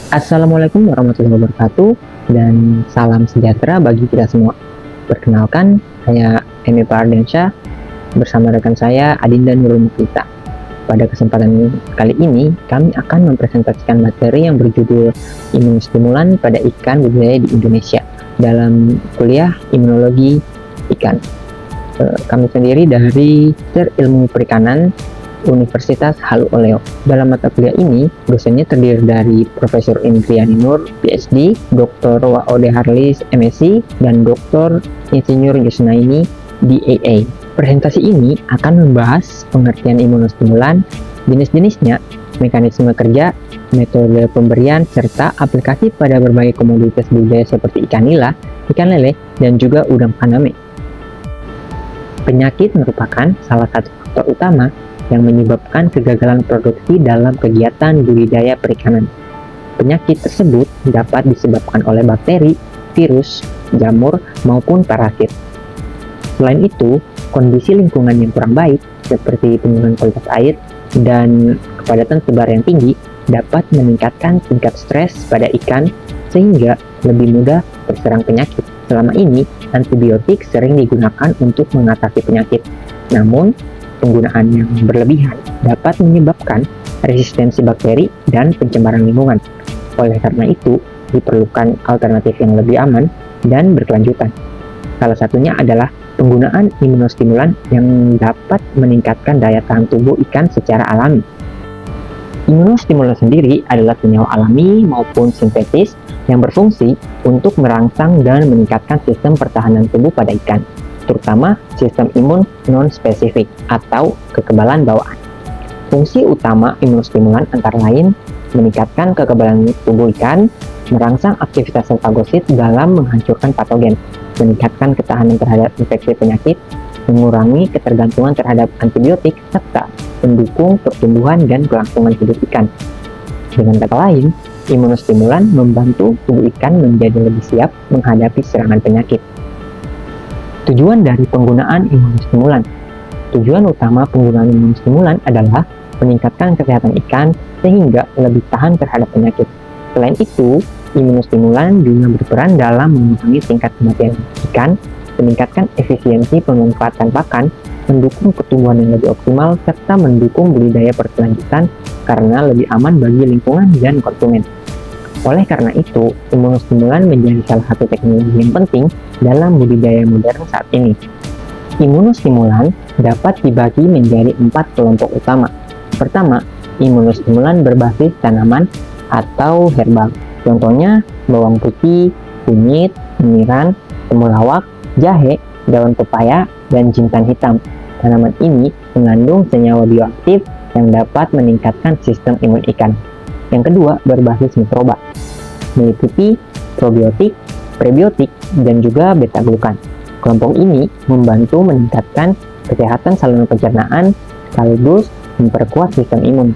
Assalamualaikum warahmatullahi wabarakatuh dan salam sejahtera bagi kita semua. Perkenalkan, saya Emi Pardensyah bersama rekan saya Adinda Nurul Mukhita. Pada kesempatan kali ini, kami akan mempresentasikan materi yang berjudul Imunostimulan pada ikan budidaya di Indonesia dalam kuliah Imunologi Ikan. Kami sendiri dari Ilmu Perikanan Universitas Halu Oleo. Dalam mata kuliah ini, dosennya terdiri dari Profesor Indriani Nur, PhD, Dr. Waode Harlis, MSc, dan Dr. Insinyur Yusnaini, DAA. Presentasi ini akan membahas pengertian imunostimulan, jenis-jenisnya, mekanisme kerja, metode pemberian, serta aplikasi pada berbagai komoditas budidaya seperti ikan nila, ikan lele, dan juga udang faname. Penyakit merupakan salah satu faktor utama yang menyebabkan kegagalan produksi dalam kegiatan budidaya perikanan. Penyakit tersebut dapat disebabkan oleh bakteri, virus, jamur, maupun parasit. Selain itu, kondisi lingkungan yang kurang baik, seperti penurunan kualitas air dan kepadatan sebar yang tinggi, dapat meningkatkan tingkat stres pada ikan sehingga lebih mudah terserang penyakit. Selama ini, antibiotik sering digunakan untuk mengatasi penyakit. Namun, penggunaan yang berlebihan dapat menyebabkan resistensi bakteri dan pencemaran lingkungan. Oleh karena itu, diperlukan alternatif yang lebih aman dan berkelanjutan. Salah satunya adalah penggunaan imunostimulan yang dapat meningkatkan daya tahan tubuh ikan secara alami. Imunostimulan sendiri adalah senyawa alami maupun sintetis yang berfungsi untuk merangsang dan meningkatkan sistem pertahanan tubuh pada ikan, terutama sistem imun non-spesifik atau kekebalan bawaan. Fungsi utama imunostimulan antara lain meningkatkan kekebalan tubuh ikan, merangsang aktivitas sel fagosit dalam menghancurkan patogen, meningkatkan ketahanan terhadap infeksi penyakit, mengurangi ketergantungan terhadap antibiotik, serta mendukung pertumbuhan dan kelangsungan hidup ikan. Dengan kata lain, imunostimulan membantu tubuh ikan menjadi lebih siap menghadapi serangan penyakit. Tujuan dari penggunaan imunostimulan. Tujuan utama penggunaan imunostimulan adalah meningkatkan kesehatan ikan sehingga lebih tahan terhadap penyakit. Selain itu, imunostimulan juga berperan dalam mengurangi tingkat kematian ikan, meningkatkan efisiensi pemanfaatan pakan, mendukung pertumbuhan yang lebih optimal, serta mendukung budidaya berkelanjutan karena lebih aman bagi lingkungan dan konsumen. Oleh karena itu, imunostimulan menjadi salah satu teknologi yang penting dalam budidaya modern saat ini. Imunostimulan dapat dibagi menjadi 4 kelompok utama. Pertama, imunostimulan berbasis tanaman atau herbal. Contohnya, bawang putih, kunyit, kemiran, temulawak, jahe, daun pepaya, dan jintan hitam. Tanaman ini mengandung senyawa bioaktif yang dapat meningkatkan sistem imun ikan. Yang kedua, berbasis mikroba, meliputi probiotik, prebiotik, dan juga beta-glukan. Kelompok ini membantu meningkatkan kesehatan saluran pencernaan sekaligus memperkuat sistem imun.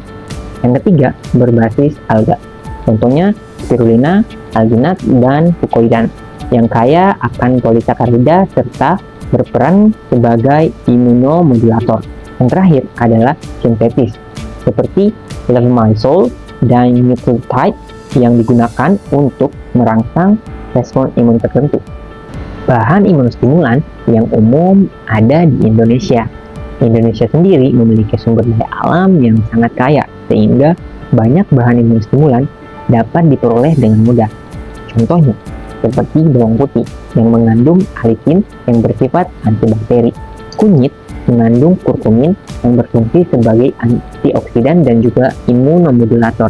Yang ketiga, berbasis alga. Contohnya, spirulina, alginat, dan fucoidan yang kaya akan polisakarida serta berperan sebagai imunomodulator. Yang terakhir adalah sintetis, seperti levamisol dan nucleotide yang digunakan untuk merangsang respon imun tertentu. Bahan imunostimulan yang umum ada di Indonesia. Indonesia sendiri memiliki sumber daya alam yang sangat kaya, sehingga banyak bahan imunostimulan dapat diperoleh dengan mudah. Contohnya, seperti bawang putih yang mengandung alisin yang bersifat antibakteri, kunyit mengandung kurkumin yang berfungsi sebagai antioksidan dan juga imunomodulator,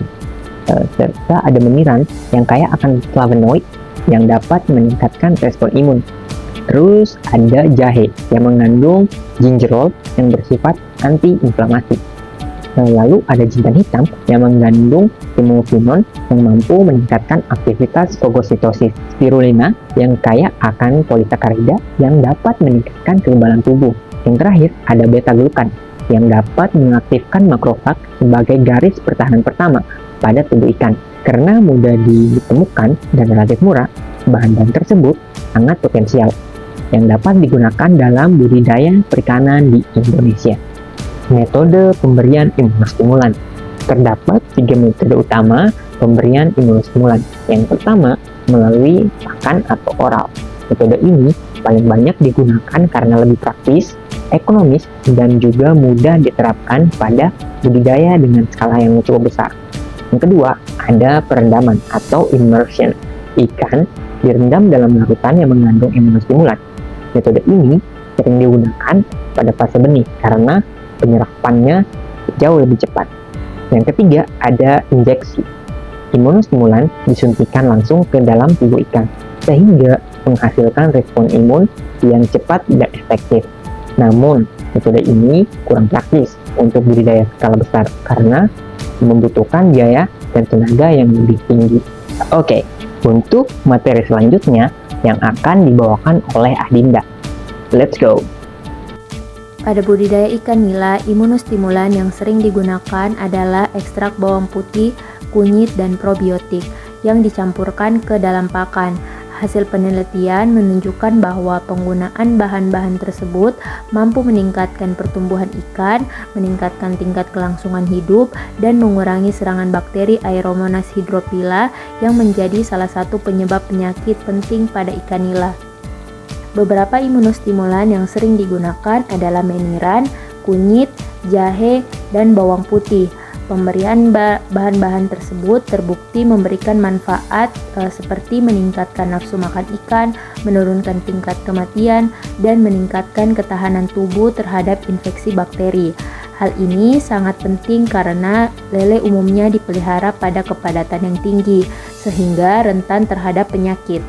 serta ada meniran yang kaya akan flavonoid yang dapat meningkatkan respon imun. Terus ada jahe yang mengandung gingerol yang bersifat antiinflamasi. Lalu ada jintan hitam yang mengandung hemofinon yang mampu meningkatkan aktivitas fagositosis. Spirulina yang kaya akan polisakarida yang dapat meningkatkan kekebalan tubuh. Yang terakhir ada beta-glukan yang dapat mengaktifkan makrofag sebagai garis pertahanan pertama pada tubuh ikan. Karena mudah ditemukan dan relatif murah, bahan-bahan tersebut sangat potensial yang dapat digunakan dalam budidaya perikanan di Indonesia. Metode pemberian imunostimulan. Terdapat 3 metode utama pemberian imunostimulan. Yang pertama, melalui pakan atau oral. Metode ini paling banyak digunakan karena lebih praktis, ekonomis, dan juga mudah diterapkan pada budidaya dengan skala yang cukup besar. Yang kedua, ada perendaman atau immersion. Ikan direndam dalam larutan yang mengandung imunostimulan. Metode ini sering digunakan pada fase benih karena penyerapannya jauh lebih cepat. Yang ketiga, ada injeksi. Imunostimulan disuntikan langsung ke dalam tubuh ikan, sehingga menghasilkan respon imun yang cepat dan efektif. Namun, metode ini kurang praktis untuk budidaya skala besar karena membutuhkan biaya dan tenaga yang lebih tinggi. Oke, untuk materi selanjutnya yang akan dibawakan oleh Adinda. Let's go! Pada budidaya ikan nila, imunostimulan yang sering digunakan adalah ekstrak bawang putih, kunyit, dan probiotik yang dicampurkan ke dalam pakan. Hasil penelitian menunjukkan bahwa penggunaan bahan-bahan tersebut mampu meningkatkan pertumbuhan ikan, meningkatkan tingkat kelangsungan hidup, dan mengurangi serangan bakteri Aeromonas hydrophila yang menjadi salah satu penyebab penyakit penting pada ikan nila. Beberapa imunostimulan yang sering digunakan adalah meniran, kunyit, jahe, dan bawang putih. Pemberian bahan-bahan tersebut terbukti memberikan manfaat seperti meningkatkan nafsu makan ikan, menurunkan tingkat kematian, dan meningkatkan ketahanan tubuh terhadap infeksi bakteri. Hal ini sangat penting karena lele umumnya dipelihara pada kepadatan yang tinggi, sehingga rentan terhadap penyakit.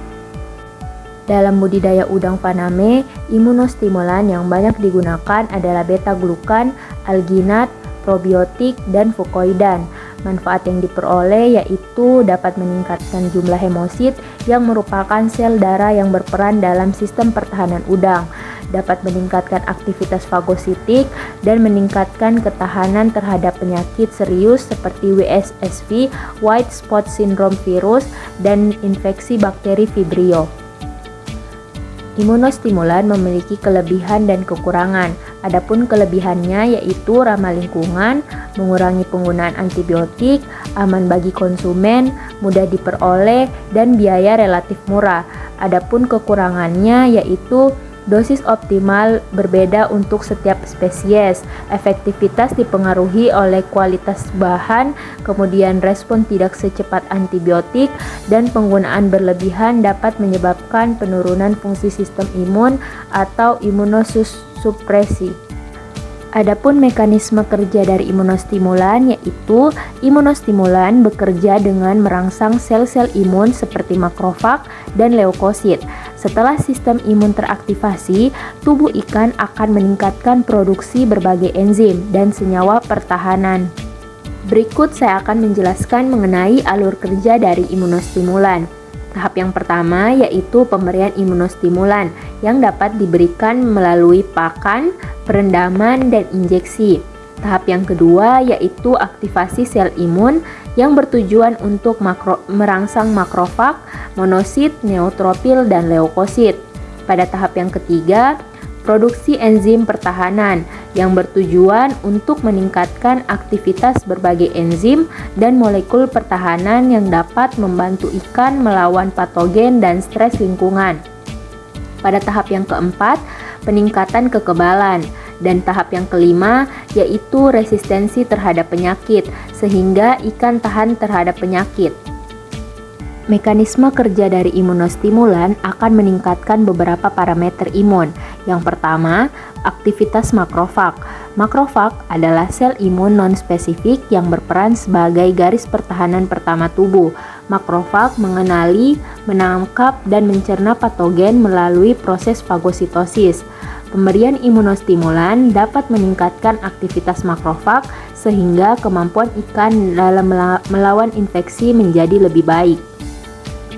Dalam budidaya udang faname, imunostimulan yang banyak digunakan adalah beta-glukan, alginat, probiotik, dan fukoidan. Manfaat yang diperoleh yaitu dapat meningkatkan jumlah hemosit yang merupakan sel darah yang berperan dalam sistem pertahanan udang, dapat meningkatkan aktivitas fagositik, dan meningkatkan ketahanan terhadap penyakit serius seperti WSSV, White Spot Syndrome virus, dan infeksi bakteri Vibrio. Imunostimulan memiliki kelebihan dan kekurangan. Adapun kelebihannya yaitu ramah lingkungan, mengurangi penggunaan antibiotik, aman bagi konsumen, mudah diperoleh, dan biaya relatif murah. Adapun kekurangannya yaitu dosis optimal berbeda untuk setiap spesies, efektivitas dipengaruhi oleh kualitas bahan, kemudian respon tidak secepat antibiotik, dan penggunaan berlebihan dapat menyebabkan penurunan fungsi sistem imun atau imunosupresi. Adapun mekanisme kerja dari imunostimulan yaitu imunostimulan bekerja dengan merangsang sel-sel imun seperti makrofag dan leukosit. Setelah sistem imun teraktivasi, tubuh ikan akan meningkatkan produksi berbagai enzim dan senyawa pertahanan. Berikut saya akan menjelaskan mengenai alur kerja dari imunostimulan. Tahap yang pertama yaitu pemberian imunostimulan yang dapat diberikan melalui pakan, perendaman, dan injeksi. Tahap yang kedua yaitu aktivasi sel imun yang bertujuan untuk merangsang makrofag, monosit, neutrofil, dan leukosit. Pada tahap yang ketiga, produksi enzim pertahanan yang bertujuan untuk meningkatkan aktivitas berbagai enzim dan molekul pertahanan yang dapat membantu ikan melawan patogen dan stres lingkungan. Pada tahap yang keempat, peningkatan kekebalan, dan tahap yang kelima yaitu resistensi terhadap penyakit, sehingga ikan tahan terhadap penyakit. Mekanisme kerja dari imunostimulan akan meningkatkan beberapa parameter imun. Yang pertama, aktivitas makrofag. Makrofag adalah sel imun non-spesifik yang berperan sebagai garis pertahanan pertama tubuh. Makrofag mengenali, menangkap, dan mencerna patogen melalui proses fagositosis. Pemberian imunostimulan dapat meningkatkan aktivitas makrofag sehingga kemampuan ikan dalam melawan infeksi menjadi lebih baik.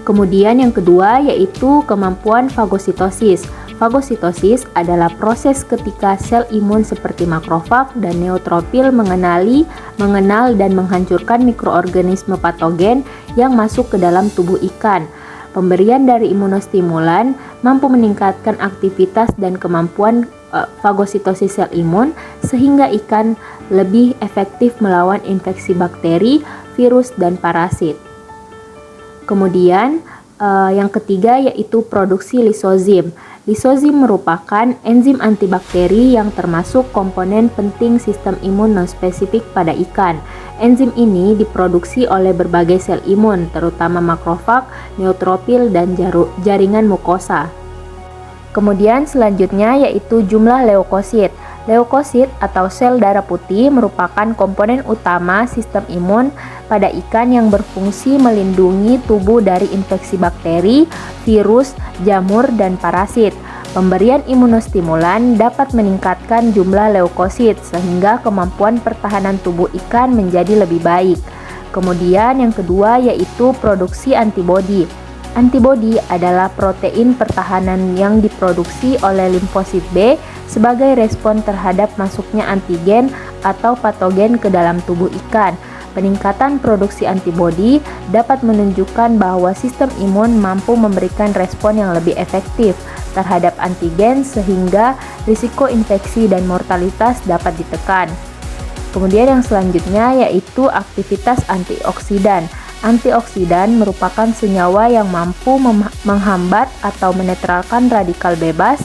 Kemudian yang kedua yaitu kemampuan fagositosis. Fagositosis adalah proses ketika sel imun seperti makrofag dan neutrofil mengenal dan menghancurkan mikroorganisme patogen yang masuk ke dalam tubuh ikan. Pemberian dari imunostimulan mampu meningkatkan aktivitas dan kemampuan fagositosis sel imun sehingga ikan lebih efektif melawan infeksi bakteri, virus, dan parasit. Kemudian, yang ketiga yaitu produksi lisozim. Lisozim merupakan enzim antibakteri yang termasuk komponen penting sistem imun non-spesifik pada ikan. Enzim ini diproduksi oleh berbagai sel imun, terutama makrofag, neutrofil, dan jaringan mukosa. Kemudian selanjutnya yaitu jumlah leukosit. Leukosit atau sel darah putih merupakan komponen utama sistem imun pada ikan yang berfungsi melindungi tubuh dari infeksi bakteri, virus, jamur, dan parasit. Pemberian imunostimulan dapat meningkatkan jumlah leukosit sehingga kemampuan pertahanan tubuh ikan menjadi lebih baik. Kemudian yang kedua yaitu produksi antibodi. Antibodi adalah protein pertahanan yang diproduksi oleh limfosit B sebagai respon terhadap masuknya antigen atau patogen ke dalam tubuh ikan. Peningkatan produksi antibodi dapat menunjukkan bahwa sistem imun mampu memberikan respon yang lebih efektif terhadap antigen sehingga risiko infeksi dan mortalitas dapat ditekan. Kemudian yang selanjutnya yaitu aktivitas antioksidan. Antioksidan merupakan senyawa yang mampu menghambat atau menetralkan radikal bebas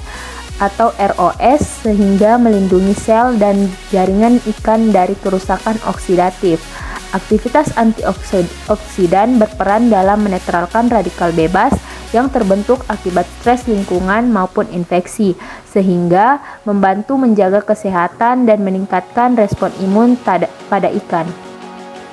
atau ROS sehingga melindungi sel dan jaringan ikan dari kerusakan oksidatif. Aktivitas antioksidan berperan dalam menetralkan radikal bebas yang terbentuk akibat stres lingkungan maupun infeksi, sehingga membantu menjaga kesehatan dan meningkatkan respon imun pada ikan.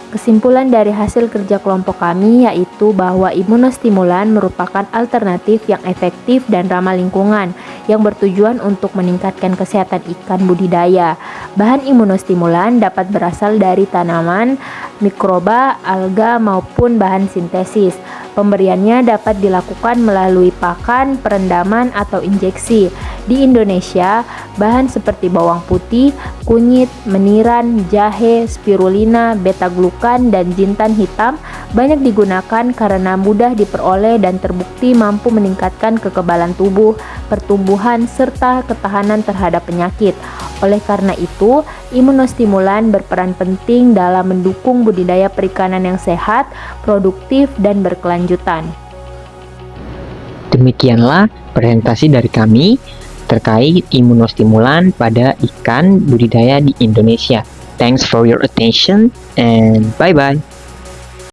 Kesimpulan dari hasil kerja kelompok kami yaitu bahwa imunostimulan merupakan alternatif yang efektif dan ramah lingkungan yang bertujuan untuk meningkatkan kesehatan ikan budidaya. Bahan imunostimulan dapat berasal dari tanaman, mikroba, alga, maupun bahan sintesis. Pemberiannya dapat dilakukan melalui pakan, perendaman, atau injeksi. Di Indonesia, bahan seperti bawang putih, kunyit, meniran, jahe, spirulina, beta-glukan, dan jintan hitam banyak digunakan karena mudah diperoleh dan terbukti mampu meningkatkan kekebalan tubuh, pertumbuhan, serta ketahanan terhadap penyakit. Oleh karena itu, imunostimulan berperan penting dalam mendukung budidaya perikanan yang sehat, produktif, dan berkelanjutan. Demikianlah presentasi dari kami terkait imunostimulan pada ikan budidaya di Indonesia. Thanks for your attention and bye-bye.